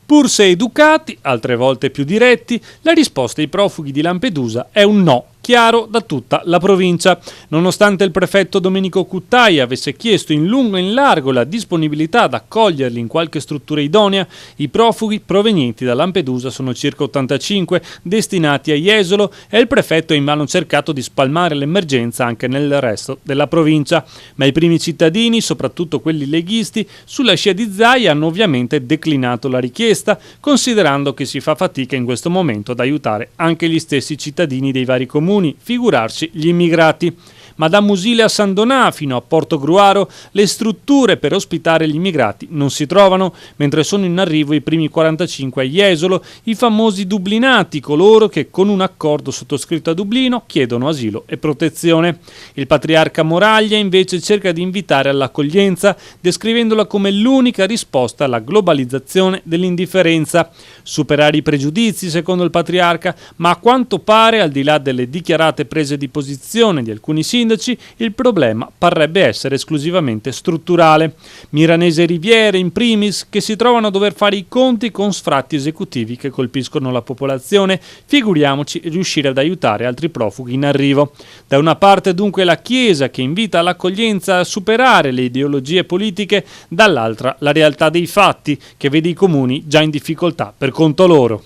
Pur se educati, altre volte più diretti, la risposta ai profughi di Lampedusa è un no chiaro da tutta la provincia. Nonostante il prefetto Domenico Cuttaia avesse chiesto in lungo e in largo la disponibilità ad accoglierli in qualche struttura idonea, i profughi provenienti da Lampedusa sono circa 85, destinati a Jesolo, e il prefetto ha invano cercato di spalmare l'emergenza anche nel resto della provincia. Ma i primi cittadini, soprattutto quelli leghisti, sulla scia di Zaia hanno ovviamente declinato la richiesta, considerando che si fa fatica in questo momento ad aiutare anche gli stessi cittadini dei vari comuni, figurarsi gli immigrati. Ma da Musile a San Donà fino a Portogruaro le strutture per ospitare gli immigrati non si trovano, mentre sono in arrivo i primi 45 a Jesolo, i famosi dublinati, coloro che con un accordo sottoscritto a Dublino chiedono asilo e protezione. Il patriarca Moraglia invece cerca di invitare all'accoglienza, descrivendola come l'unica risposta alla globalizzazione dell'indifferenza. Superare i pregiudizi, secondo il patriarca, ma a quanto pare, al di là delle dichiarate prese di posizione di alcuni sindaci, il problema parrebbe essere esclusivamente strutturale. Milanese e Riviere in primis, che si trovano a dover fare i conti con sfratti esecutivi che colpiscono la popolazione, figuriamoci riuscire ad aiutare altri profughi in arrivo. Da una parte dunque la Chiesa, che invita all'accoglienza a superare le ideologie politiche, dall'altra la realtà dei fatti, che vede i comuni già in difficoltà per conto loro.